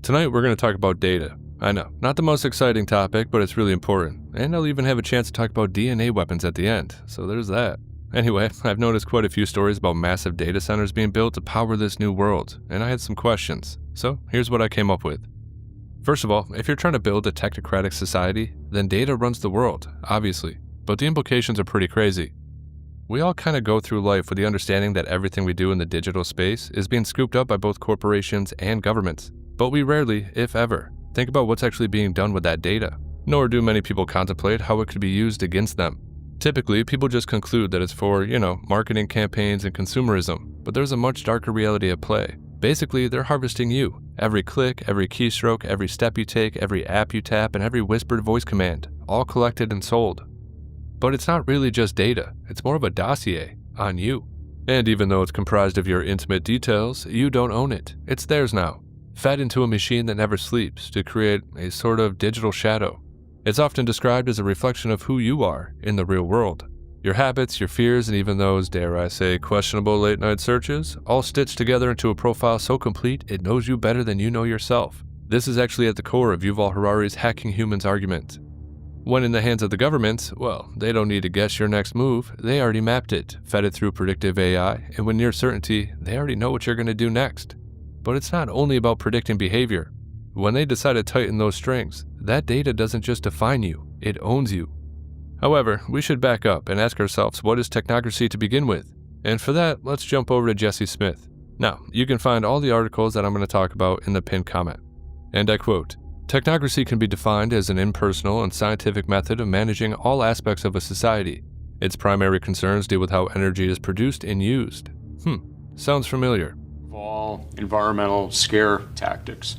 Tonight we're going to talk about data. I know, not the most exciting topic, but it's really important. And I'll even have a chance to talk about DNA weapons at the end, so there's that. Anyway, I've noticed quite a few stories about massive data centers being built to power this new world, and I had some questions. So here's what I came up with. First of all, if you're trying to build a technocratic society, then data runs the world, obviously. But the implications are pretty crazy. We all kind of go through life with the understanding that everything we do in the digital space is being scooped up by both corporations and governments. But we rarely, if ever, think about what's actually being done with that data. Nor do many people contemplate how it could be used against them. Typically, people just conclude that it's for, marketing campaigns and consumerism, but there's a much darker reality at play. Basically, they're harvesting you. Every click, every keystroke, every step you take, every app you tap, and every whispered voice command, all collected and sold. But it's not really just data, it's more of a dossier on you. And even though it's comprised of your intimate details, you don't own it. It's theirs now, fed into a machine that never sleeps to create a sort of digital shadow. It's often described as a reflection of who you are in the real world. Your habits, your fears, and even those, dare I say, questionable late-night searches, all stitched together into a profile so complete it knows you better than you know yourself. This is actually at the core of Yuval Harari's Hacking Humans argument. When in the hands of the government, well, they don't need to guess your next move, they already mapped it, fed it through predictive AI, and with near certainty, they already know what you're going to do next. But it's not only about predicting behavior. When they decide to tighten those strings, that data doesn't just define you, it owns you. However, we should back up and ask ourselves, what is technocracy to begin with? And for that, let's jump over to Jesse Smith. Now, you can find all the articles that I'm going to talk about in the pinned comment. And I quote, "Technocracy can be defined as an impersonal and scientific method of managing all aspects of a society. Its primary concerns deal with how energy is produced and used." Sounds familiar. All environmental scare tactics.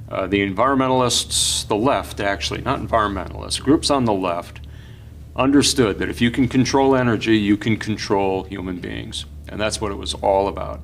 The environmentalists, the left actually, not environmentalists, groups on the left, understood that if you can control energy, you can control human beings. And that's what it was all about.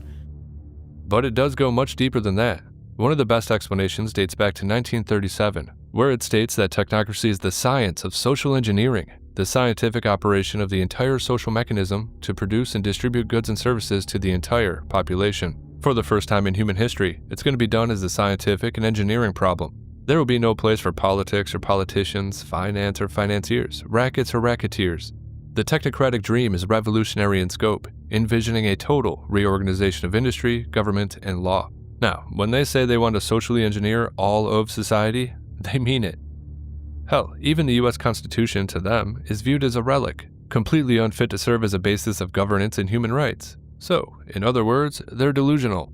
But it does go much deeper than that. One of the best explanations dates back to 1937, where it states that technocracy is the science of social engineering, the scientific operation of the entire social mechanism to produce and distribute goods and services to the entire population. For the first time in human history, it's going to be done as a scientific and engineering problem. There will be no place for politics or politicians, finance or financiers, rackets or racketeers. The technocratic dream is revolutionary in scope, envisioning a total reorganization of industry, government, and law. Now, when they say they want to socially engineer all of society, they mean it. Hell, even the US Constitution to them is viewed as a relic, completely unfit to serve as a basis of governance and human rights. So, in other words, they're delusional.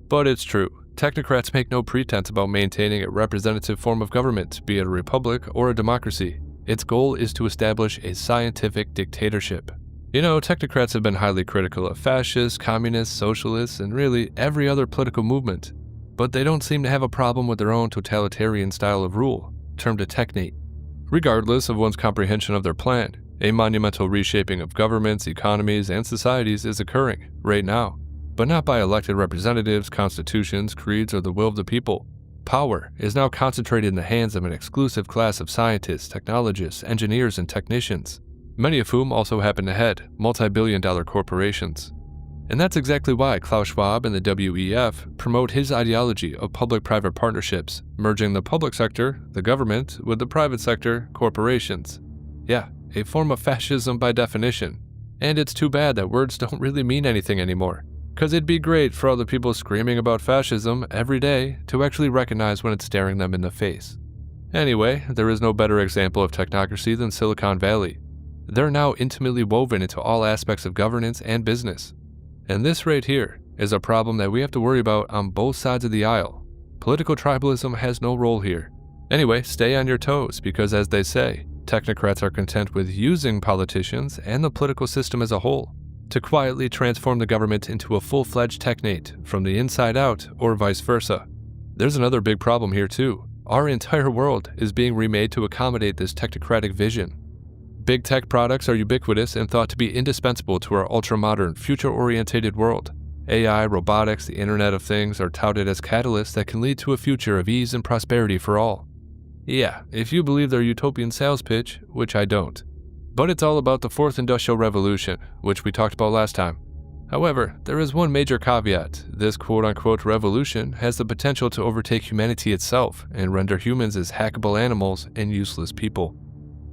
But it's true. Technocrats make no pretense about maintaining a representative form of government, be it a republic or a democracy. Its goal is to establish a scientific dictatorship. Technocrats have been highly critical of fascists, communists, socialists, and really every other political movement. But they don't seem to have a problem with their own totalitarian style of rule, termed a technate. Regardless of one's comprehension of their plan, a monumental reshaping of governments, economies, and societies is occurring right now. But not by elected representatives, constitutions, creeds, or the will of the people. Power is now concentrated in the hands of an exclusive class of scientists, technologists, engineers, and technicians, many of whom also happen to head multi-billion-dollar corporations. And that's exactly why Klaus Schwab and the WEF promote his ideology of public-private partnerships, merging the public sector, the government, with the private sector, corporations. Yeah, a form of fascism by definition. And it's too bad that words don't really mean anything anymore. Because it'd be great for all the people screaming about fascism every day to actually recognize when it's staring them in the face. Anyway, there is no better example of technocracy than Silicon Valley. They're now intimately woven into all aspects of governance and business. And this right here is a problem that we have to worry about on both sides of the aisle. Political tribalism has no role here. Anyway, stay on your toes because, as they say, technocrats are content with using politicians and the political system as a whole to quietly transform the government into a full-fledged technate from the inside out or vice versa. There's another big problem here too. Our entire world is being remade to accommodate this technocratic vision. Big tech products are ubiquitous and thought to be indispensable to our ultra-modern, future-oriented world. AI, robotics, the Internet of Things are touted as catalysts that can lead to a future of ease and prosperity for all. Yeah, if you believe their utopian sales pitch, which I don't. But it's all about the Fourth Industrial Revolution, which we talked about last time. However, there is one major caveat. This quote-unquote revolution has the potential to overtake humanity itself and render humans as hackable animals and useless people.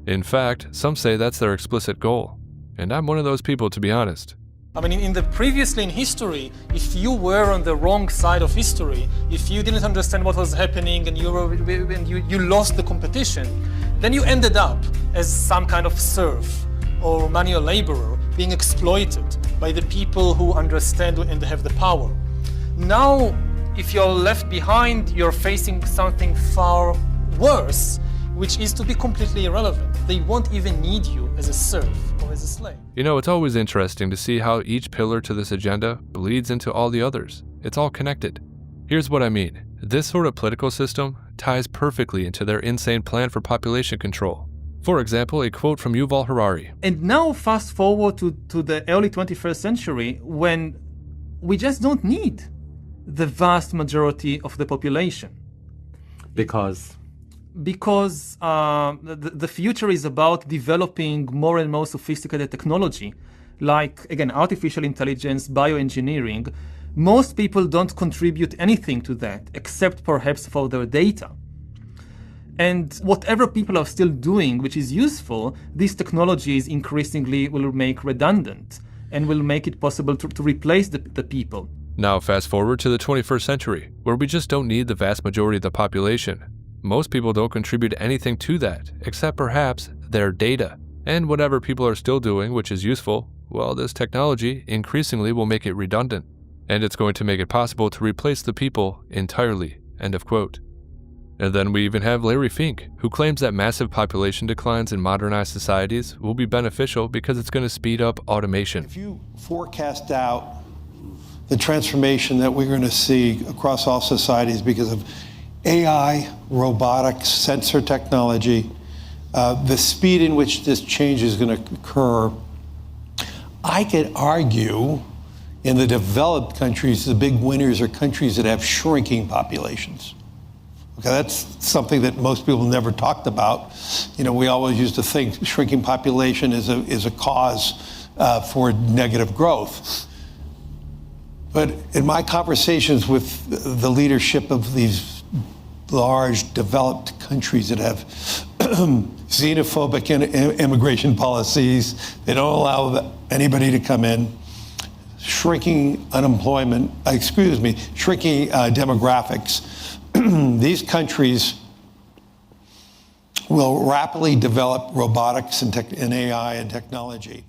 In fact, some say that's their explicit goal. And I'm one of those people, to be honest. I mean, previously in history, if you were on the wrong side of history, if you didn't understand what was happening and you lost the competition, then you ended up as some kind of serf or manual laborer being exploited by the people who understand and have the power. Now, if you're left behind, you're facing something far worse, which is to be completely irrelevant. They won't even need you as a serf or as a slave. You know, it's always interesting to see how each pillar to this agenda bleeds into all the others. It's all connected. Here's what I mean. This sort of political system ties perfectly into their insane plan for population control. For example, a quote from Yuval Harari. And now fast forward to the early 21st century when we just don't need the vast majority of the population. Because the future is about developing more and more sophisticated technology, like, again, artificial intelligence, bioengineering. Most people don't contribute anything to that, except perhaps for their data. And whatever people are still doing, which is useful, these technologies increasingly will make redundant and will make it possible to replace the people. Now fast forward to the 21st century, where we just don't need the vast majority of the population. Most people don't contribute anything to that, except perhaps their data. And whatever people are still doing, which is useful, well, this technology increasingly will make it redundant. And it's going to make it possible to replace the people entirely. End of quote. And then we even have Larry Fink, who claims that massive population declines in modernized societies will be beneficial because it's going to speed up automation. If you forecast out the transformation that we're going to see across all societies because of AI, robotics, sensor technology, the speed in which this change is going to occur, I could argue in the developed countries, the big winners are countries that have shrinking populations. Okay, that's something that most people never talked about. You know, we always used to think shrinking population is a cause for negative growth. But in my conversations with the leadership of these large developed countries that have xenophobic immigration policies, they don't allow anybody to come in, shrinking unemployment, shrinking demographics, these countries will rapidly develop robotics and AI and technology.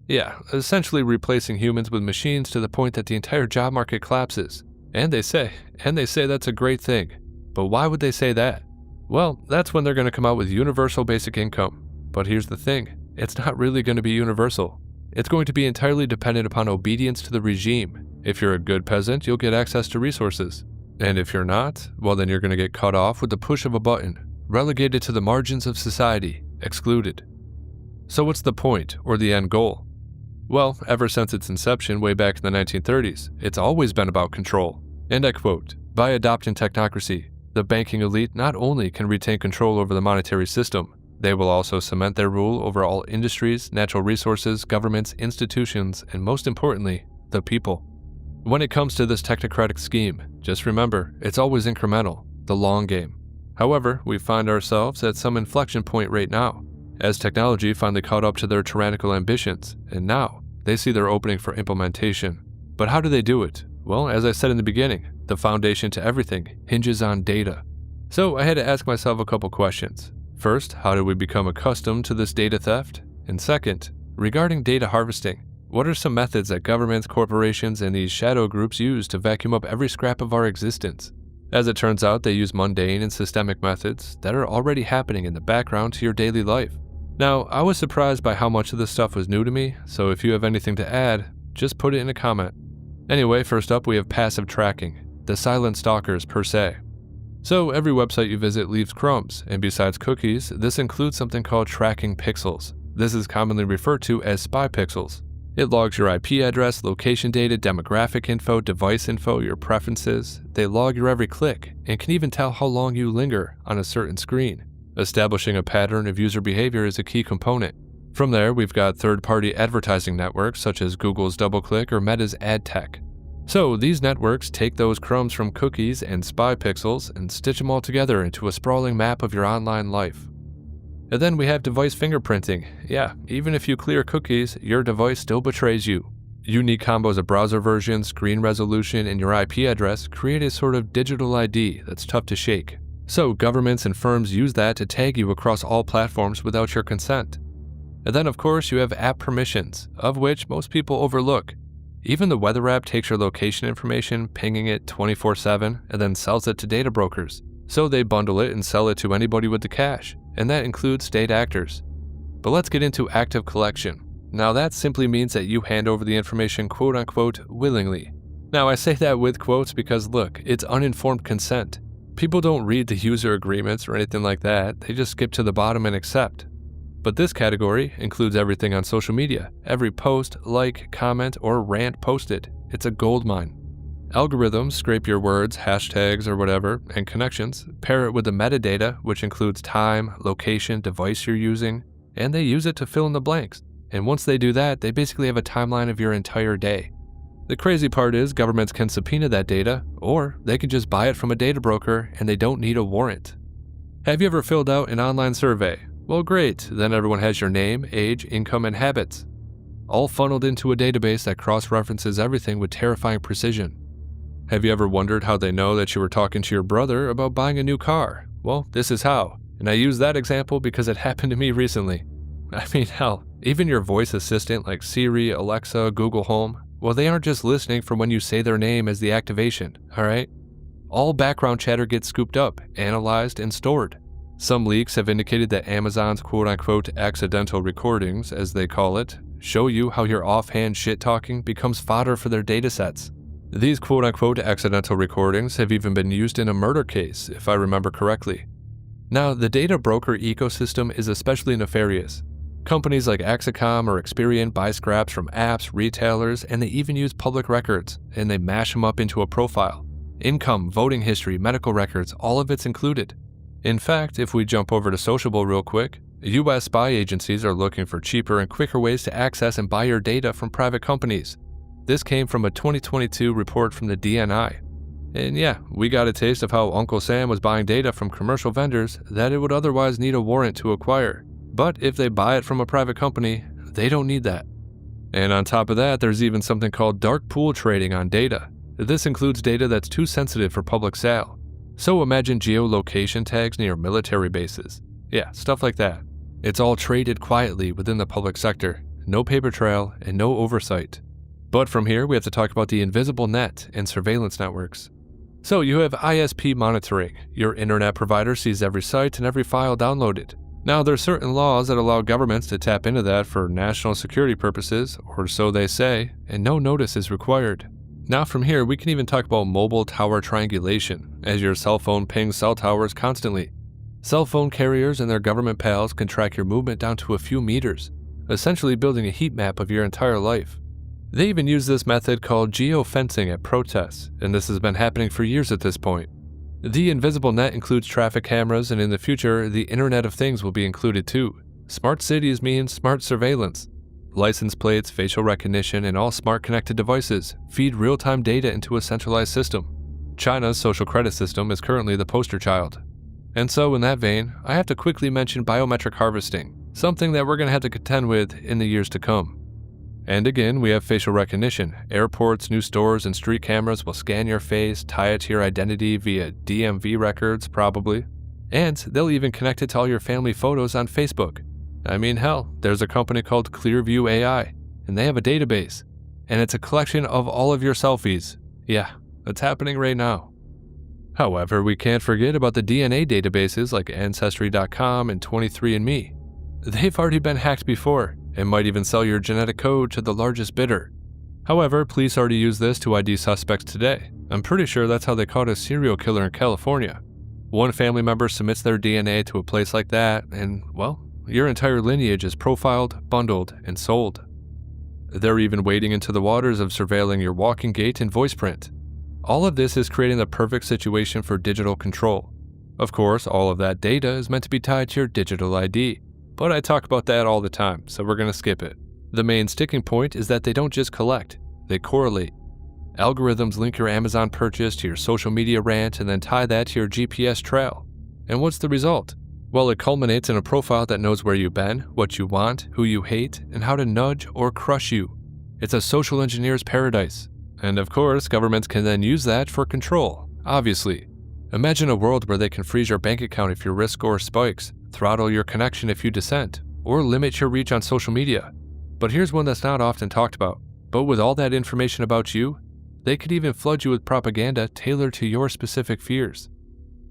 Yeah, essentially replacing humans with machines to the point that the entire job market collapses. And they say that's a great thing. But why would they say that? Well, that's when they're going to come out with universal basic income. But here's the thing, it's not really going to be universal. It's going to be entirely dependent upon obedience to the regime. If you're a good peasant, you'll get access to resources. And if you're not, well then you're going to get cut off with the push of a button, relegated to the margins of society, excluded. So what's the point, or the end goal? Well, ever since its inception way back in the 1930s, it's always been about control. And I quote, "By adopting technocracy, the banking elite not only can retain control over the monetary system, they will also cement their rule over all industries, natural resources, governments, institutions, and most importantly, the people." When it comes to this technocratic scheme, just remember, it's always incremental, the long game. However, we find ourselves at some inflection point right now, as technology finally caught up to their tyrannical ambitions, and now they see their opening for implementation. But how do they do it? Well, as I said in the beginning, the foundation to everything hinges on data. So I had to ask myself a couple questions. First, how did we become accustomed to this data theft? And second, regarding data harvesting, what are some methods that governments, corporations, and these shadow groups use to vacuum up every scrap of our existence? As it turns out, they use mundane and systemic methods that are already happening in the background to your daily life. Now, I was surprised by how much of this stuff was new to me, so if you have anything to add, just put it in a comment. Anyway, first up we have passive tracking, the silent stalkers per se. So every website you visit leaves crumbs, and besides cookies, this includes something called tracking pixels. This is commonly referred to as spy pixels. It logs your IP address, location data, demographic info, device info, your preferences. They log your every click, and can even tell how long you linger on a certain screen. Establishing a pattern of user behavior is a key component. From there, we've got third-party advertising networks such as Google's DoubleClick or Meta's AdTech. So these networks take those crumbs from cookies and spy pixels and stitch them all together into a sprawling map of your online life. And then we have device fingerprinting. Yeah, even if you clear cookies, your device still betrays you. Unique combos of browser version, screen resolution, and your IP address create a sort of digital ID that's tough to shake. So governments and firms use that to tag you across all platforms without your consent. And then of course you have app permissions, of which most people overlook. Even the weather app takes your location information, pinging it 24/7, and then sells it to data brokers. So they bundle it and sell it to anybody with the cash, and that includes state actors. But let's get into active collection. Now that simply means that you hand over the information quote-unquote willingly. Now I say that with quotes because look, it's uninformed consent. People don't read the user agreements or anything like that, they just skip to the bottom and accept. But this category includes everything on social media, every post, like, comment, or rant posted. It's a goldmine. Algorithms scrape your words, hashtags, or whatever, and connections, pair it with the metadata, which includes time, location, device you're using, and they use it to fill in the blanks. And once they do that, they basically have a timeline of your entire day. The crazy part is governments can subpoena that data, or they can just buy it from a data broker and they don't need a warrant. Have you ever filled out an online survey? Well, great, then everyone has your name, age, income, and habits, all funneled into a database that cross-references everything with terrifying precision. Have you ever wondered how they know that you were talking to your brother about buying a new car? Well, this is how, and I use that example because it happened to me recently. I mean, hell, even your voice assistant like Siri, Alexa, Google Home, well, they aren't just listening for when you say their name as the activation, alright? All background chatter gets scooped up, analyzed, and stored. Some leaks have indicated that Amazon's quote-unquote accidental recordings, as they call it, show you how your offhand shit-talking becomes fodder for their datasets. These quote-unquote accidental recordings have even been used in a murder case, if I remember correctly. Now, the data broker ecosystem is especially nefarious. Companies like Axicom or Experian buy scraps from apps, retailers, and they even use public records, and they mash them up into a profile. Income, voting history, medical records, all of it's included. In fact, if we jump over to Sociable real quick, US spy agencies are looking for cheaper and quicker ways to access and buy your data from private companies. This came from a 2022 report from the DNI. And yeah, we got a taste of how Uncle Sam was buying data from commercial vendors that it would otherwise need a warrant to acquire. But if they buy it from a private company, they don't need that. And on top of that, there's even something called dark pool trading on data. This includes data that's too sensitive for public sale. So imagine geolocation tags near military bases. Yeah, stuff like that. It's all traded quietly within the public sector, no paper trail, and no oversight. But from here, we have to talk about the invisible net and surveillance networks. So you have ISP monitoring. Your internet provider sees every site and every file downloaded. Now, there are certain laws that allow governments to tap into that for national security purposes, or so they say, and no notice is required. Now from here, we can even talk about mobile tower triangulation, as your cell phone pings cell towers constantly. Cell phone carriers and their government pals can track your movement down to a few meters, essentially building a heat map of your entire life. They even use this method called geofencing at protests, and this has been happening for years at this point. The invisible net includes traffic cameras, and in the future, the Internet of Things will be included too. Smart cities mean smart surveillance. License plates, facial recognition, and all smart connected devices feed real-time data into a centralized system. China's social credit system is currently the poster child. And so in that vein, I have to quickly mention biometric harvesting, something that we're going to have to contend with in the years to come. And again, we have facial recognition. Airports, new stores, and street cameras will scan your face, tie it to your identity via DMV records, probably. And they'll even connect it to all your family photos on Facebook. I mean, hell, there's a company called Clearview AI, and they have a database. And it's a collection of all of your selfies. Yeah, it's happening right now. However, we can't forget about the DNA databases like Ancestry.com and 23andMe. They've already been hacked before, and might even sell your genetic code to the largest bidder. However, police already use this to ID suspects today. I'm pretty sure that's how they caught a serial killer in California. One family member submits their DNA to a place like that, and, well, your entire lineage is profiled, bundled, and sold. They're even wading into the waters of surveilling your walking gait and voice print. All of this is creating the perfect situation for digital control. Of course, all of that data is meant to be tied to your digital ID. but I talk about that all the time, so we're gonna skip it. The main sticking point is that they don't just collect, they correlate. Algorithms link your Amazon purchase to your social media rant and then tie that to your GPS trail. And what's the result? Well, it culminates in a profile that knows where you've been, what you want, who you hate, and how to nudge or crush you. It's a social engineer's paradise. And of course, governments can then use that for control, obviously. Imagine a world where they can freeze your bank account if your risk score spikes, throttle your connection if you dissent, or limit your reach on social media. But here's one that's not often talked about. But with all that information about you, they could even flood you with propaganda tailored to your specific fears.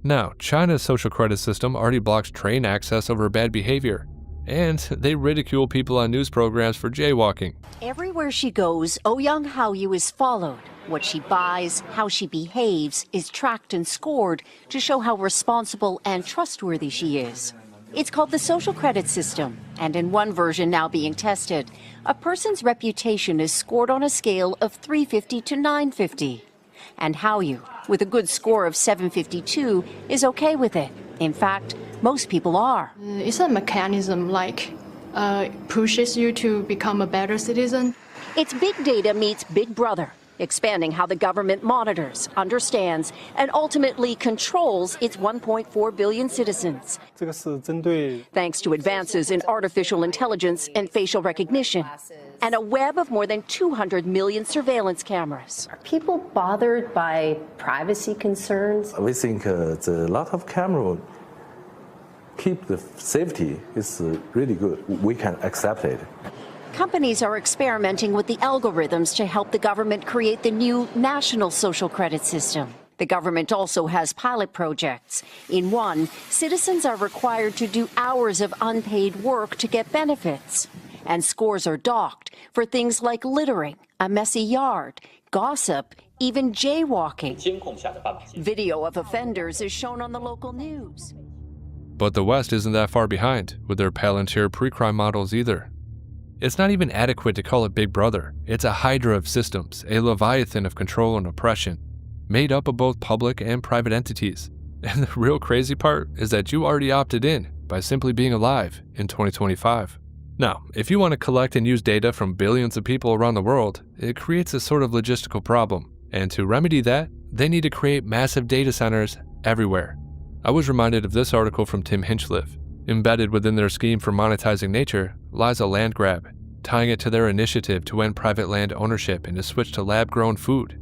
Now, China's social credit system already blocks train access over bad behavior, and they ridicule people on news programs for jaywalking. Everywhere she goes, Ouyang Haoyu is followed. What she buys, how she behaves, is tracked and scored to show how responsible and trustworthy she is. It's called the social credit system, and in one version now being tested, a person's reputation is scored on a scale of 350 to 950. And Haoyu, with a good score of 752, is okay with it. In fact, most people are. It's a mechanism pushes you to become a better citizen. It's big data meets Big Brother, expanding how the government monitors, understands, and ultimately controls its 1.4 billion citizens. 这个是针对 Thanks to advances in artificial intelligence and facial recognition, and a web of more than 200 million surveillance cameras. Are people bothered by privacy concerns? We think the lot of camera keep the safety is really good. We can accept it. Companies are experimenting with the algorithms to help the government create the new national social credit system. The government also has pilot projects. In one, citizens are required to do hours of unpaid work to get benefits. And scores are docked for things like littering, a messy yard, gossip, even jaywalking. Video of offenders is shown on the local news. But the West isn't that far behind with their Palantir pre-crime models either. It's not even adequate to call it Big Brother. It's a hydra of systems, a leviathan of control and oppression, made up of both public and private entities. And the real crazy part is that you already opted in by simply being alive in 2025. Now, if you want to collect and use data from billions of people around the world, it creates a sort of logistical problem. And to remedy that, they need to create massive data centers everywhere. I was reminded of this article from Tim Hinchliffe. Embedded within their scheme for monetizing nature lies a land grab, tying it to their initiative to end private land ownership and to switch to lab-grown food.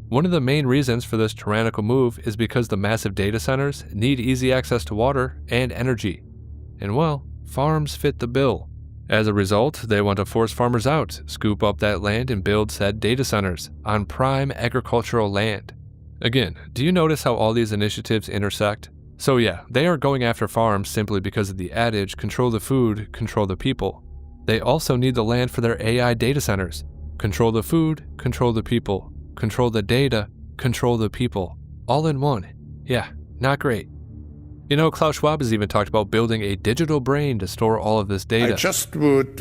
One of the main reasons for this tyrannical move is because the massive data centers need easy access to water and energy. And well, farms fit the bill. As a result, they want to force farmers out, scoop up that land and build said data centers on prime agricultural land. Again, do you notice how all these initiatives intersect? So yeah, they are going after farms simply because of the adage, control the food, control the people. They also need the land for their AI data centers. Control the food, control the people. Control the data, control the people. All in one. Yeah, not great. You know, Klaus Schwab has even talked about building a digital brain to store all of this data. I just would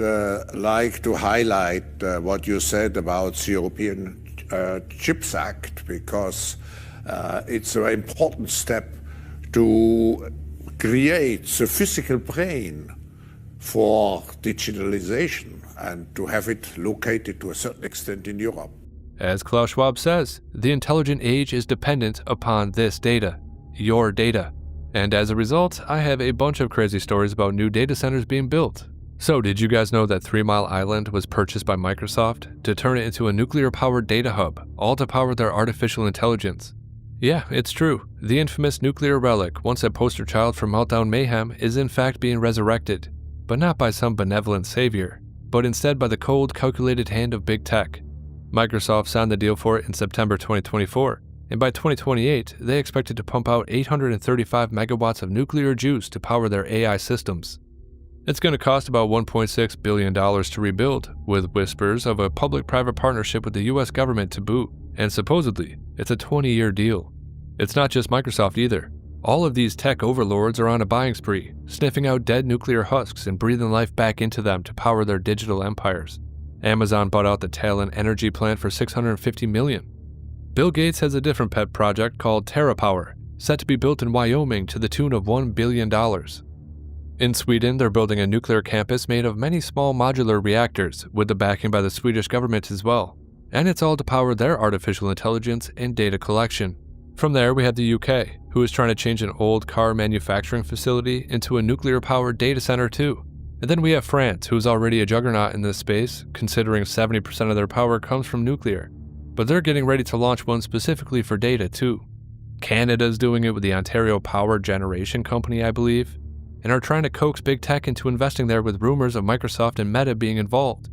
like to highlight what you said about the European Chips Act, because it's a very important step to create the physical brain for digitalization and to have it located to a certain extent in Europe. As Klaus Schwab says, the intelligent age is dependent upon this data, your data. And as a result, I have a bunch of crazy stories about new data centers being built. So did you guys know that 3 Mile Island was purchased by Microsoft to turn it into a nuclear-powered data hub, all to power their artificial intelligence? Yeah, it's true. The infamous nuclear relic, once a poster child for meltdown mayhem, is in fact being resurrected. But not by some benevolent savior, but instead by the cold, calculated hand of big tech. Microsoft signed the deal for it in September 2024, and by 2028, they expected to pump out 835 megawatts of nuclear juice to power their AI systems. It's going to cost about $1.6 billion to rebuild, with whispers of a public-private partnership with the US government to boot, and supposedly, it's a 20-year deal. It's not just Microsoft either. All of these tech overlords are on a buying spree, sniffing out dead nuclear husks and breathing life back into them to power their digital empires. Amazon bought out the Talon energy plant for $650 million. Bill Gates has a different pet project called TerraPower, set to be built in Wyoming to the tune of $1 billion. In Sweden, they're building a nuclear campus made of many small modular reactors, with the backing by the Swedish government as well. And it's all to power their artificial intelligence and data collection. From there, we have the UK, who is trying to change an old car manufacturing facility into a nuclear-powered data center too. And then we have France, who is already a juggernaut in this space, considering 70% of their power comes from nuclear. But they're getting ready to launch one specifically for data too. Canada's doing it with the Ontario Power Generation Company, I believe, and are trying to coax big tech into investing there with rumors of Microsoft and Meta being involved.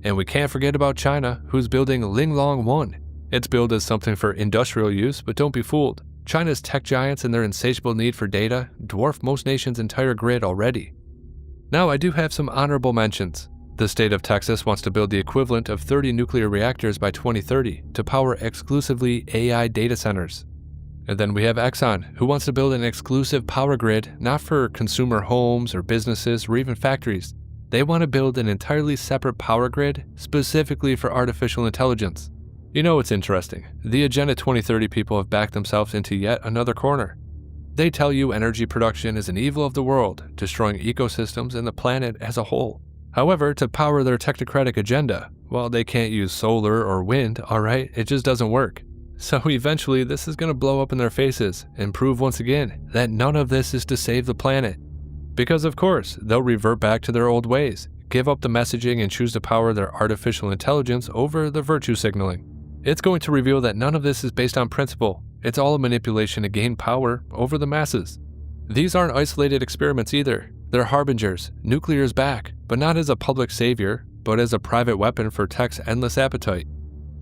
And we can't forget about China, who's building Linglong 1. It's billed as something for industrial use, but don't be fooled. China's tech giants and their insatiable need for data dwarf most nations' entire grid already. Now, I do have some honorable mentions. The state of Texas wants to build the equivalent of 30 nuclear reactors by 2030 to power exclusively AI data centers. And then we have Exxon, who wants to build an exclusive power grid not for consumer homes or businesses or even factories. They want to build an entirely separate power grid specifically for artificial intelligence. You know what's interesting? The Agenda 2030 people have backed themselves into yet another corner. They tell you energy production is an evil of the world, destroying ecosystems and the planet as a whole. However, to power their technocratic agenda, well, they can't use solar or wind, alright? It just doesn't work. So eventually, this is going to blow up in their faces and prove once again that none of this is to save the planet. Because of course, they'll revert back to their old ways, give up the messaging and choose to power their artificial intelligence over the virtue signaling. It's going to reveal that none of this is based on principle. It's all a manipulation to gain power over the masses. These aren't isolated experiments either. They're harbingers. Nuclear's back, but not as a public savior, but as a private weapon for tech's endless appetite.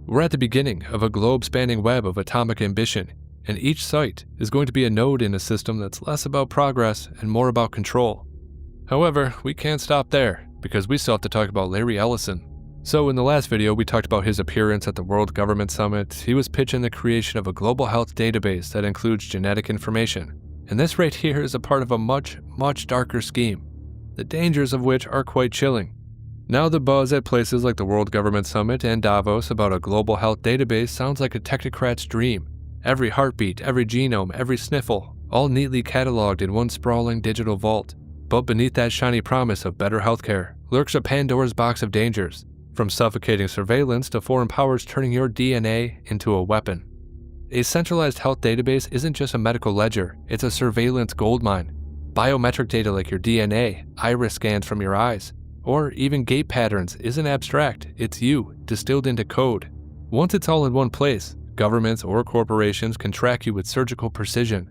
We're at the beginning of a globe-spanning web of atomic ambition, and each site is going to be a node in a system that's less about progress and more about control. However, we can't stop there, because we still have to talk about Larry Ellison. So in the last video, we talked about his appearance at the World Government Summit. He was pitching the creation of a global health database that includes genetic information. And this right here is a part of a much, much darker scheme, the dangers of which are quite chilling. Now the buzz at places like the World Government Summit and Davos about a global health database sounds like a technocrat's dream. Every heartbeat, every genome, every sniffle, all neatly cataloged in one sprawling digital vault. But beneath that shiny promise of better healthcare lurks a Pandora's box of dangers, from suffocating surveillance to foreign powers turning your DNA into a weapon. A centralized health database isn't just a medical ledger, it's a surveillance goldmine. Biometric data like your DNA, iris scans from your eyes, or even gait patterns isn't abstract, it's you, distilled into code. Once it's all in one place, governments or corporations can track you with surgical precision.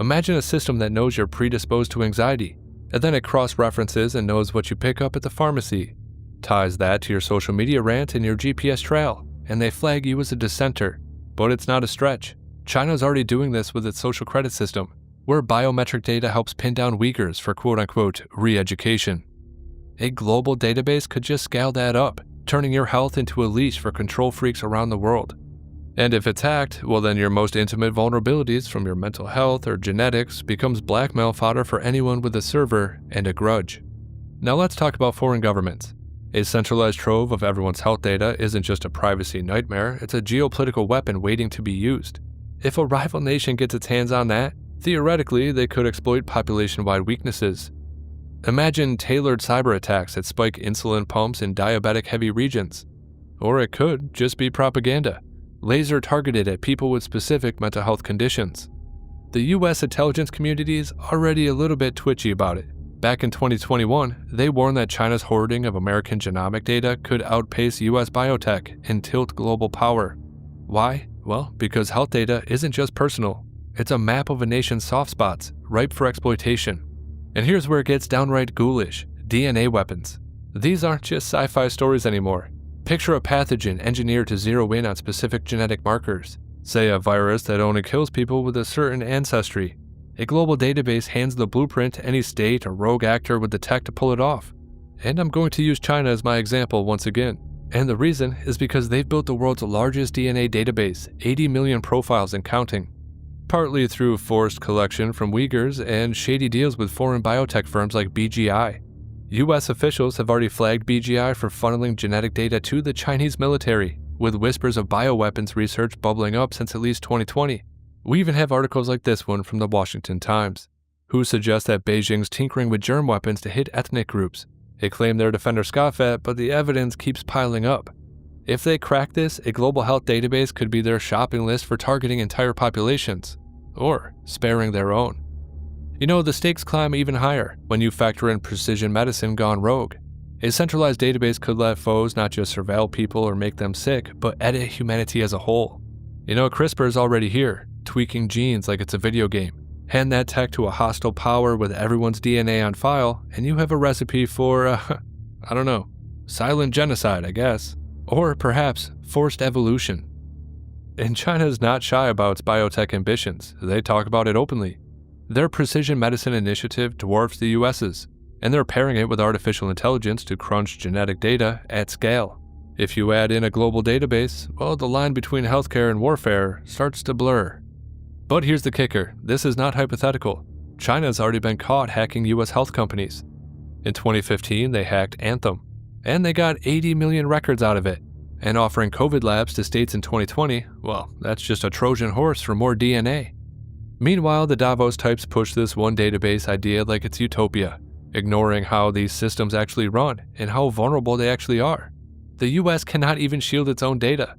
Imagine a system that knows you're predisposed to anxiety, and then it cross-references and knows what you pick up at the pharmacy, ties that to your social media rant and your GPS trail, and they flag you as a dissenter. But it's not a stretch. China's already doing this with its social credit system, where biometric data helps pin down Uyghurs for quote-unquote re-education. A global database could just scale that up, turning your health into a leash for control freaks around the world. And if it's hacked, well then your most intimate vulnerabilities from your mental health or genetics becomes blackmail fodder for anyone with a server and a grudge. Now let's talk about foreign governments. A centralized trove of everyone's health data isn't just a privacy nightmare, it's a geopolitical weapon waiting to be used. If a rival nation gets its hands on that, theoretically they could exploit population-wide weaknesses. Imagine tailored cyber attacks that spike insulin pumps in diabetic-heavy regions. Or it could just be propaganda, laser targeted at people with specific mental health conditions. The US intelligence community is already a little bit twitchy about it. Back in 2021, they warned that China's hoarding of American genomic data could outpace US biotech and tilt global power. Why? Well, because health data isn't just personal. It's a map of a nation's soft spots, ripe for exploitation. And here's where it gets downright ghoulish: DNA weapons. These aren't just sci-fi stories anymore. Picture a pathogen engineered to zero in on specific genetic markers. Say a virus that only kills people with a certain ancestry. A global database hands the blueprint to any state or rogue actor with the tech to pull it off. And I'm going to use China as my example once again. And the reason is because they've built the world's largest DNA database, 80 million profiles and counting. Partly through forced collection from Uyghurs and shady deals with foreign biotech firms like BGI. US officials have already flagged BGI for funneling genetic data to the Chinese military, with whispers of bioweapons research bubbling up since at least 2020. We even have articles like this one from the Washington Times. who suggest that Beijing's tinkering with germ weapons to hit ethnic groups. They claim their defenders scoff at, but the evidence keeps piling up. If they crack this, a global health database could be their shopping list for targeting entire populations, or sparing their own. You know, the stakes climb even higher when you factor in precision medicine gone rogue. A centralized database could let foes not just surveil people or make them sick, but edit humanity as a whole. You know, CRISPR is already here, tweaking genes like it's a video game. Hand that tech to a hostile power with everyone's DNA on file, and you have a recipe for, I don't know, silent genocide, I guess. Or perhaps forced evolution. And China is not shy about its biotech ambitions. They talk about it openly. Their precision medicine initiative dwarfs the US's, and they're pairing it with artificial intelligence to crunch genetic data at scale. If you add in a global database, well, the line between healthcare and warfare starts to blur. But here's the kicker, this is not hypothetical. China's already been caught hacking US health companies. In 2015, they hacked Anthem, and they got 80 million records out of it. And offering COVID labs to states in 2020, well, that's just a Trojan horse for more DNA. Meanwhile, the Davos types push this one database idea like it's utopia, ignoring how these systems actually run and how vulnerable they actually are. The US cannot even shield its own data.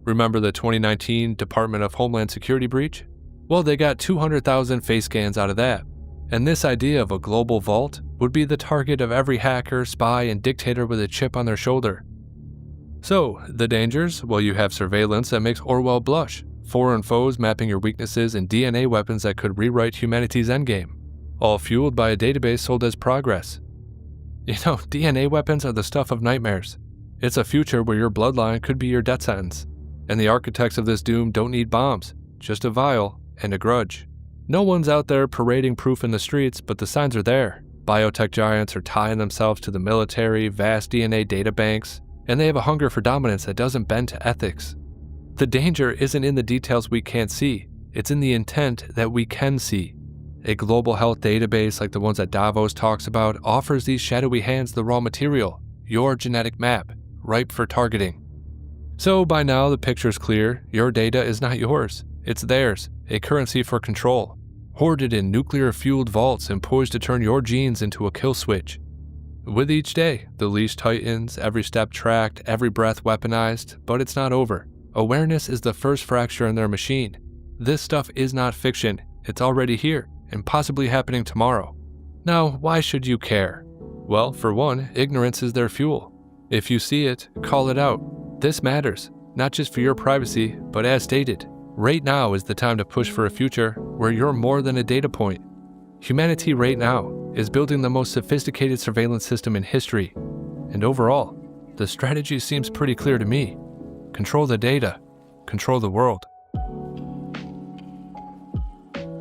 Remember the 2019 Department of Homeland Security breach? Well, they got 200,000 face scans out of that. And this idea of a global vault would be the target of every hacker, spy, and dictator with a chip on their shoulder. So, the dangers? Well, you have surveillance that makes Orwell blush, foreign foes mapping your weaknesses, and DNA weapons that could rewrite humanity's endgame, all fueled by a database sold as progress. You know, DNA weapons are the stuff of nightmares. It's a future where your bloodline could be your death sentence, and the architects of this doom don't need bombs, just a vial and a grudge. No one's out there parading proof in the streets, but the signs are there. Biotech giants are tying themselves to the military, vast DNA data banks, and they have a hunger for dominance that doesn't bend to ethics. The danger isn't in the details we can't see, it's in the intent that we can see. A global health database like the ones that Davos talks about offers these shadowy hands the raw material, your genetic map, ripe for targeting. So by now the picture's clear, your data is not yours, it's theirs, a currency for control, hoarded in nuclear-fueled vaults and poised to turn your genes into a kill switch. With each day, the leash tightens, every step tracked, every breath weaponized, but it's not over. Awareness is the first fracture in their machine. This stuff is not fiction, it's already here, and possibly happening tomorrow. Now, why should you care? Well, for one, ignorance is their fuel. If you see it, call it out. This matters, not just for your privacy, but as stated, right now is the time to push for a future where you're more than a data point. Humanity right now is building the most sophisticated surveillance system in history. And overall, the strategy seems pretty clear to me. Control the data, control the world.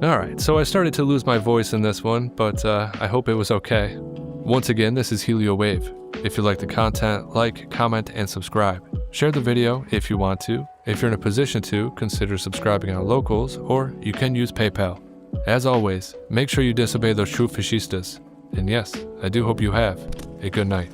Alright, so I started to lose my voice in this one, but I hope it was okay. Once again, this is Helio Wave. If you like the content, like, comment, and subscribe. Share the video if you want to. If you're in a position to, consider subscribing on Locals, or you can use PayPal. As always, make sure you disobey those true fascistas. And yes, I do hope you have a good night.